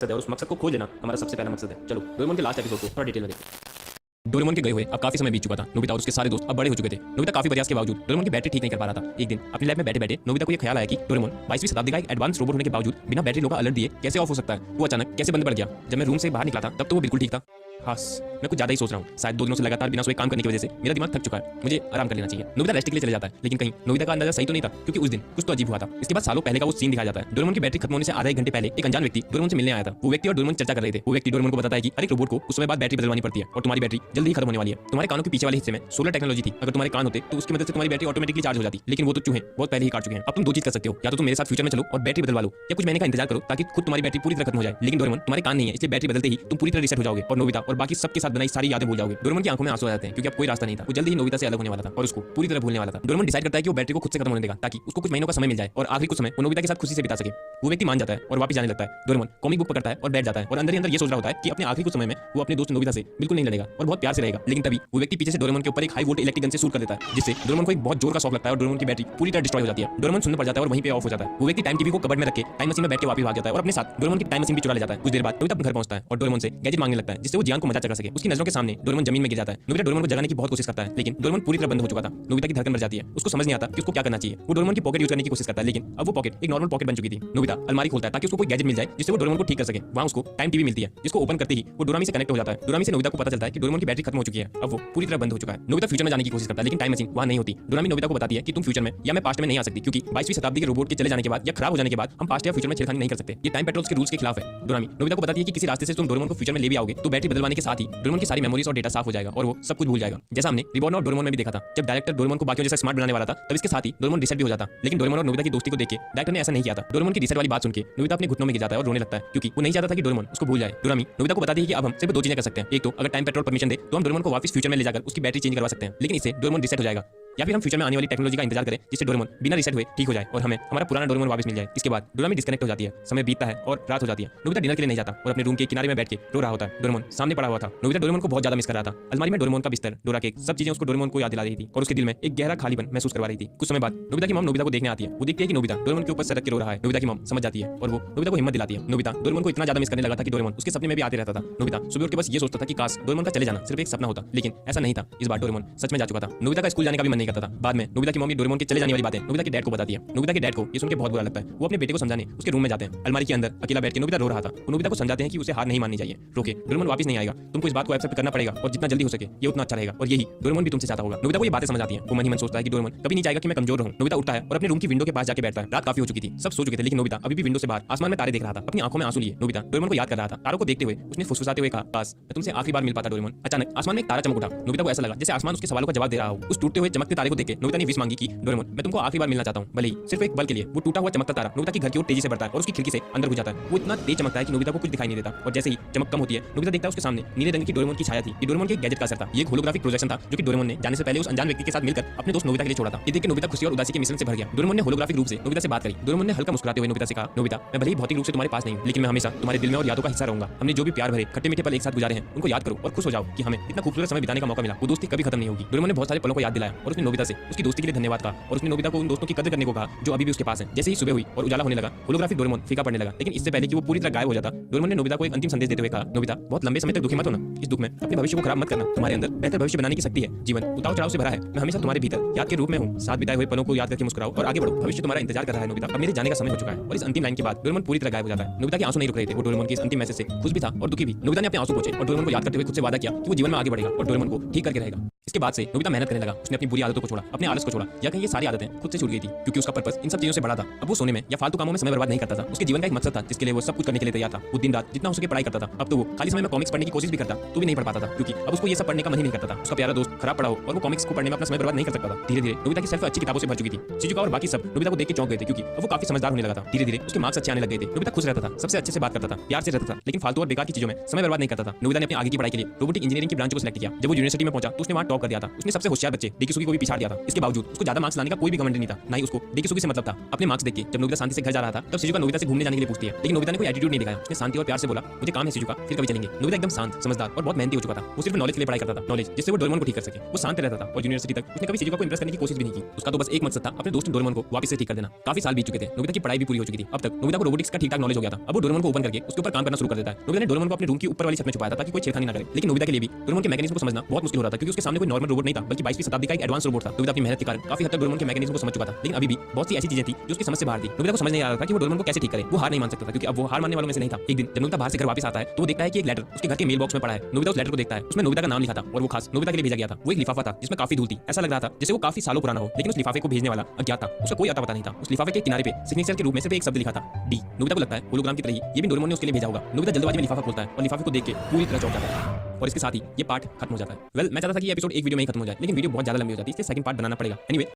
है और उस मकसद को खोज लेना हमारा सबसे पहला मकसद है। चलो डोरेमोन के लास्ट एपिसोड को थोड़ा डिटेल में देखते हैं। डोरेमोन के गए हुए अब काफी समय बीत चुका था। नोबिता और उसके सारे दोस्त अब बड़े हो चुके थे। नोबिता काफी प्रयास के बावजूद डोरेमोन की बैटरी ठीक नहीं कर पा रहा था। एक दिन अपनी लैब में बैठे बैठे नोबिता को यह ख्याल आया कि डोरेमोन 22वीं शताब्दी का एक एडवांस रोबोट होने के बावजूद बिना बैटरी लो का अलर्ट दिए कैसे ऑफ हो सकता है। वो अचानक कैसे बंद पड़ गया। जब मैं रूम से बाहर निकला था तब तो वो बिल्कुल ठीक था। हास मैं कुछ ज्यादा ही सोच रहा हूँ। शायद 2 दिनों से लगातार बिना सोए काम करने की वजह से मेरा दिमाग थक चुका है। मुझे आराम कर लेना चाहिए। नोबिता रेस्ट के लिए चले जाता है, लेकिन कहीं नोबिता का अंदाजा सही तो नहीं था, क्योंकि उस दिन कुछ तो अजीब हुआ था। इसके बाद सालों पहले का वो सीन दिखाया जाता है। डोरेमोन की बैटरी खत्म होने से आधा एक घंटे पहले एक अनजान व्यक्ति डोरेमोन से मिलने आया था। वो व्यक्ति और डोरेमोन चर्चा कर रहे थे। वो व्यक्ति डोरेमोन को बताता है कि हर एक रोबोट को उस समय बाद बैटरी बदलवानी पड़ती है और तुम्हारी बैटरी जल्दी ही खत्म होने वाली है। तुम्हारे कानों के पीछे वाले हिस्से में सोलर टेक्नोलॉजी थी। अगर तुम्हारे कान होते तो उसकी मदद से तुम्हारी बैटरी ऑटोमेटिकली चार्ज हो जाती, लेकिन वो तो चूहे बहुत पहले ही काट चुके हैं। अब तुम 2 चीज कर सकते हो, या तो तुम मेरे साथ फ्यूचर में चलो और बैटरी बदलवा लो, या कुछ महीने का इंतजार करो ताकि खुद तुम्हारी बैटरी पूरी तरह खत्म हो जाए। लेकिन डोरेमोन तुम्हारे कान नहीं है, इसलिए बैटरी बदलते ही तुम पूरी तरह रिसेट हो जाओगे और नोबिता और बाकी सबके साथ बनाई सारी यादें भूल जाओगे। डोरेमोन की आंखों में आंसू आ जाते हैं, क्योंकि अब कोई रास्ता नहीं था। वो जल्दी ही नोबिता से अलग होने वाला था और उसको पूरी तरह भूलने वाला था। डोरेमोन डिसाइड करता है कि वो बैटरी को खुद से खत्म होने देगा ताकि उसको कुछ महीनों का समय मिल जाए और आखिरी कुछ समय वो नोबिता के साथ खुशी से बिता सके। वो व्यक्ति मान जाता है और वापस जाने लगता है। डोरेमोन कॉमिक बुक पकड़ता है और बैठ जाता है और अंदर ही अंदर ये सोच रहा होता है कि अपने आखिरी कुछ समय में वो अपने दोस्त नोबिता से बिल्कुल नहीं लड़ेगा और बहुत प्यार से रहेगा। लेकिन तभी वो व्यक्ति पीछे से डोरेमोन के ऊपर एक हाई वोल्टेज इलेक्ट्रिक गन से शूट कर देता है, जिससे डोरेमोन को एक बहुत जोर का शॉक लगता है और डोरेमोन की बैटरी पूरी तरह डिस्ट्रॉय हो जाती है। डोरेमोन सुनने पड़ जाता है और वहीं पे ऑफ हो जाता है। वो व्यक्ति टाइम टीवी को कबर्ड में रख के टाइम मशीन में बैठ के वापस भाग जाता है और अपने साथ डोरेमोन की टाइम मशीन भी चुरा ले जाता है। कुछ देर बाद नोबिता घर पहुंचता है और डोरेमोन से गैजेट मांगने लगता है, जिससे वो जियान को मजा चका सके। उसकी नजरों के सामने डोरेमोन जमीन में गिर जाता है। नोबिता डोरेमोन को जगाने की बहुत कोशिश करता है, लेकिन डोरेमोन पूरी तरह बंद हो चुका था। नोबिता की धड़कन बढ़ जाती है। उसको समझ नहीं आता कि उसको क्या करना चाहिए। वो डोरेमोन की पॉकेट यूज करने की कोशिश करता है, लेकिन अब वो पॉकेट एक नॉर्मल पॉकेट बन चुकी थी। नोबिता अलमारी खोलता है ताकि उसको कोई गैजेट मिल जाए जिससे वो डोरेमोन को ठीक कर सके। वहां उसको टाइम टीवी मिलती है, जिसको ओपन करते ही वो डोरामी से कनेक्ट हो जाता है। डोरामी से नोबिता को पता चलता है कि डोरेमोन की बैटरी खत्म हो चुकी है। अब वो पूरी तरह बंद हो चुका है। नोबिता फ्यूचर में जाने की कोशिश करता है, लेकिन टाइम मशीन वहां नहीं होती। डोरामी नोबिता को बताती है कि तुम फ्यूचर में या मैं पास्ट में नहीं आ सकती, क्योंकि 22वीं शताब्दी के रोबोट के चले जाने के बाद या खराब हो जाने के बाद हम पास्ट या फ्यूचर में छेड़खानी नहीं कर सकते। ये टाइम पेट्रोल्स के रूल्स के खिलाफ है। डोरामी नोबिता को बताती है कि किसी रास्ते से तुम डोरेमोन को फ्यूचर में ले भी आओगे तो बैटरी बदलवाने के साथ ही डोरेमोन की सारी मेमोरीज और डेटा साफ हो जाएगा और वो सब कुछ भूल जाएगा। जैसा हमने रिबॉर्न और डोरेमोन में भी देखा था। जब डायरेक्टर डोरेमोन को बाकियों जैसा स्मार्ट बनाने वाला था, तब इसके साथ ही डोरेमोन रिसेट भी हो जाता। लेकिन डोरेमोन और नोबिता की दोस्ती को देख के डायरेक्टर ने ऐसा नहीं किया था। डोरेमोन की रिसेट वाली बात सुन के नोबिता अपने घुटनों में गिर जाता है और रोने लगता है, क्योंकि वो नहीं चाहता था कि डोरेमोन उसको भूल जाए। डोरामी नोबिता को बताती है कि अब हम सिर्फ 2 चीजें कर सकते हैं। एक तो अगर टाइम पेट्रोल परमिशन दे तो हम डोरेमोन को वापस फ्यूचर में ले जाकर उसकी बैटरी चेंज करवा सकते हैं, लेकिन इससे डोरेमोन रिसेट हो जाएगा। या फिर हम फ्यूचर में आने वाली टेक्नोलॉजी का इंतजार करें जिससे डोरेमोन बिना रिसेट हुए ठीक हो जाए और हमें हमारा पुराना डोरेमोन वापस मिल जाए। इसके बाद डोरामी डिस्कनेक्ट हो जाती है। समय बीतता है और रात हो जाती है। नोबिता डिनर के लिए नहीं जाता और अपने रूम के किनारे में बैठ के रो रहा होता है। डोरेमोन सामने पड़ा हुआ था। नोबिता डोरेमोन को बहुत ज्यादा मिस कर रहा था। अलमारी में डोरेमोन का बिस्तर, डोरा केक, सब चीजें उसको डोरेमोन को याद दिला रही थी और उसके दिल में एक गहरा खालीपन महसूस करवा रही थी। कुछ समय बाद नोबिता की मॉम नोबिता को देखने आती है। वो देखती है कि नोबिता डोरेमोन के ऊपर सड़क के रो रहा है। नोबिता की मॉम समझ जाती है और वो नोबिता को हिम्मत दिलाती है। नोबिता डोरेमोन को इतना ज्यादा मिस करने लगा था कि डोरेमोन उसके सपने में भी आते रहता था। नोबिता सुबह उठ के बस ये सोचता था कि काश डोरेमोन का चले जाना सिर्फ एक सपना होता, लेकिन ऐसा नहीं था। इस बार डोरेमोन सच में जा चुका था। नोबिता का स्कूल जाने का भी मन नहीं करता था। बाद में नोबिता की मम्मी डोरेमोन के चले जाने वाली बातें नोबिता के डैड को बताती है। नोबिता के डैड को ये सुन के बहुत बुरा लगता है। वो अपने बेटे को समझाने उसके रूम में जाते हैं। अलमारी के अंदर अकेला बैठ के नोबिता रो रहा था। वो नोबिता को समझाते हैं कि उसे हार नहीं माननी चाहिए। रोके डोरेमोन वापस नहीं आएगा, तुमको इस बात को एक्सेप्ट करना पड़ेगा और जितना जल्दी हो सके ये उतना अच्छा रहेगा और यही डोरेमोन भी तुमसे चाहता होगा। नोबिता को ये बातें समझ आती हैं। वो मन ही मन सोचता है कि डोरेमोन कभी नहीं चाहेगा कि मैं कमजोर रहूं। नोबिता उठता है और अपने रूम की विंडो के पास जाके बैठता है। रात काफी हो चुकी थी, सब सो चुके थे, लेकिन नोबिता अभी भी विंडो से बाहर आसमान में तारे देख रहा था। अपनी आंखों में आंसू लिए नोबिता डोरेमोन को याद कर रहा था। तारों को देखते हुए उसने फुसफुसाते हुए कहा, काश मैं तुमसे आखिरी बार मिल पाता डोरेमोन। अचानक आसमान में एक तारा चमक उठा। नोबिता को ऐसा लगा जैसे आसमान उसके सवालों का जवाब दे रहा हो। उस टूटते हुए चमकते तारे को देख के नोबिता ने विश मांगी कि डोरेमोन मैं तुमको आखिरी बार मिलना चाहता हूं, भले ही सिर्फ एक पल के लिए। वो टूटा हुआ चमकता तारा नोबिता की घर की ओर तेजी से बढ़ता है और उसकी खिड़की से अंदर घुस जाता है। वो इतना तेज चमकता है कि नोबिता को कुछ दिखाई नहीं देता और जैसे ही चमक कम होती है नोबिता देखता है उसके सामने नीले रंग की डोरेमोन की छाया थी। ये डोरेमोन के गैजेट का असर था। ये एक होलोग्राफिक प्रोजेक्शन था जो कि डोरेमोन ने जाने से पहले उस अनजान व्यक्ति के साथ मिलकर अपने दोस्त नोबिता के लिए छोड़ा था। ये देख के नोबिता खुशी और उदासी के मिश्रण से भर गया। डोरेमोन ने होलोग्राफिक रूप से नोबिता से बात करी। डोरेमोन ने हल्का मुस्कुराते हुए नोबिता से कहा, नोबिता मैं भले ही भौतिक रूप से तुम्हारे पास नहीं हूं, लेकिन मैं हमेशा तुम्हारे दिल में और यादों का हिस्सा रहूंगा। हमने जो भी प्यार भरे खट्टे मीठे पल एक साथ गुजारे हैं उनको याद करो और खुश हो जाओ कि हमें इतना खूबसूरत समय बिताने का मौका मिला। वो दोस्ती कभी खत्म नहीं होगी। डोरेमोन ने बहुत सारे पलों को याद दिलाया और उसने नोबिता से उसकी दोस्ती के लिए धन्यवाद कहा और उसने नोबिता को उन दोस्तों की कदर करने को कहा जो अभी भी उसके पास हैं। जैसे ही सुबह हुई और उजाला होने लगा होलोग्राफिक डोरेमोन फीका पड़ने लगा, लेकिन इससे पहले कि वो पूरी तरह गायब हो जाता डोरेमोन ने नोबिता को एक अंतिम संदेश देते हुए कहा, नोबिता बहुत लंबे समय तक दुखी मत होना। इस दुख में अपने भविष्य को खराब मत करना। तुम्हारे अंदर बेहतर भविष्य बनाने की शक्ति है। जीवन उतार चढ़ाव से भरा है। मैं हमेशा तुम्हारे भीतर याद के रूप में हूं। साथ बिताए हुए पलों को याद करके मुस्कुराओ और आगे बढ़ो। भविष्य तुम्हारा इंतजार कर रहा है नोबिता। अब मेरे जाने का समय हो चुका है। और इस अंतिम लाइन के बाद डोरेमोन पूरी तरह गायब हो जाता है। नोबिता के आंसू नहीं रुक रहे थे। वो डोरेमोन के इस अंतिम मैसेज से खुश भी था और दुखी भी। नोबिता ने अपने आंसू पोंछे और डोरेमोन को याद करते हुए खुद से वादा किया कि वो जीवन में आगे बढ़ेगा और डोरेमोन को ठीक करके रहेगा। इसके बाद से नोबिता मेहनत करने लगा। उसने अपनी बुरी आदतों को छोड़ा, अपने आलस को छोड़ा, या कहीं ये सारी आदतें खुद से छूट गई थी, क्योंकि उसका पर्पस इन सब चीजों से बड़ा था। अब वो सोने में या फालतू कामों में समय बर्बाद नहीं करता था। उसके जीवन का एक मकसद था जिसके लिए वो सब कुछ करने के लिए तैयार था। वो दिन रात जितना हो सके पढ़ाई करता था। अब तो वो खाली समय में कॉमिक्स पढ़ने की कोशिश भी करता तो भी नहीं पढ़ पाता था, क्योंकि अब उसको ये सब पढ़ने का मन ही नहीं करता था। उसका प्यारा दोस्त खराब पढ़ा हो और वो कॉमिक्स को पढ़ने में अपना समय बर्बाद नहीं कर सकता था। धीरे धीरे नोबिता की सेल्फ अच्छी किताबों से भर चुकी थी। शिजुका और बाकी सब नोबिता को देख के चौंक गए थे, क्योंकि अब वो काफी समझदार होने लगा था। धीरे धीरे उसके मार्क्स अच्छे आने लग गए थे। नोबिता खुश रहता था, सबसे अच्छे से बात करता था, प्यार से रहता था, लेकिन फालतू और बेकार की चीजों में समय बर्बाद नहीं करता था। नोबिता ने अपनी आगे की पढ़ाई के लिए रोबोटिक इंजीनियरिंग की ब्रांच को सिलेक्ट किया। जब वो यूनिवर्सिटी में पहुंचा तो उसने वहां टॉप कर दिया था। उसने सबसे होशियार बच्चे डीकिसुकी को भी पिछाड़ दिया था। इसके बावजूद उसको ज्यादा मार्क्स लाने का कोई भी घमंड नहीं था, ना ही उसको देखी सुखी से मतलब था। अपने मार्क्स देख के जब नोबिता शांति से घर जा रहा था तब शिजुका नोबिता से घूमने जाने के लिए पूछती है, लेकिन नोबिता ने कोई एटीट्यूड नहीं दिखाया। उसने शांति और प्यार से बोला, मुझे काम है शिजुका, फिर कभी चलेंगे। नोबिता एकदम शांत, समझदार और बहुत मेहनती हो चुका था। वो सिर्फ नॉलेज के लिए पढ़ाई करता था, नॉलेज जिससे वो डोरेमोन को ठीक कर सके। वो शांत रहता था और यूनिवर्सिटी तक उसने कभी शिजुका को इंप्रेस करने की कोशिश भी नहीं की। उसका तो बस एक मकसद था, अपने दोस्त डोरेमोन को वापस से ठीक कर देना। काफी साल बीत चुके थे, नोबिता की पढ़ाई भी पूरी हो चुकी थी। अब तक नोबिता को रोबोटिक्स का ठीक-ठाक नॉलेज हो गया था। अब वो डोरेमोन को ओपन करके उसके ऊपर काम करना शुरू कर देता है। नोबिता ने डोरेमोन को अपने रूम की ऊपर वाली छत में छुपाया था ताकि कोई छेड़खानी ना करे। लेकिन नोबिता के लिए भी डोरेमोन के मैकेनिज्म को समझना बहुत मुश्किल हो रहा था, क्योंकि उसके सामने कोई नॉर्मल रोबोट नहीं था, बल्कि 22वीं शताब्दी का एक एडवांस रोबोट था। नोबिता अपनी मेहनत के कारण काफी हद तक डोरेमोन के मैकेनिज्म को समझ चुका था, लेकिन अभी भी बहुत सी ऐसी चीजें थी जो उसकी समझ से बाहर थी। नोबिता को समझ नहीं आ रहा था कि वो डोरेमोन को कैसे ठीक करे। वो हार नहीं मान सकता था, क्योंकि अब वो हार मानने वालों में से नहीं था। एक दिन जब नोबिता बाहर से घर वापस आता है तो वो देखता है कि एक लेटर उसके घर के मेल बॉक्स में पड़ा है। नोबिता उस लेटर को देखता है, उसमें नोबिता का नाम लिखा था और वो खास नोबिता के लिए भेजा गया था। वो एक लिफाफा था जिसमें काफी धूल थी। ऐसा लग रहा था जैसे वो काफी सालों पुराना हो, लेकिन उस लिफाफे को भेजने वाला अज्ञात था। उसका कोई अता पता नहीं था। उस लिफाफे के किनारे पे सिग्नेचर के रूप में सिर्फ एक शब्द लिखा था, डी। नोबिता को लगता है होलोग्राम की तरह ही ये भी डोरेमोन ने उसके लिए भेजा होगा। नोबिता जल्दबाजी में लिफाफा खोलता है और लिफाफे को देख के पूरी तरह चौंक जाता है और इसके साथ ही ये पार्ट खत्म हो जाता है। वेल, मैं चाहता था कि ये एपिसोड एक वीडियो में ही खत्म हो जाए, लेकिन वीडियो बहुत ज्यादा लंबी हो जाती है, इसलिए सेकंड पार्ट बनाना पड़ेगा। एनीवे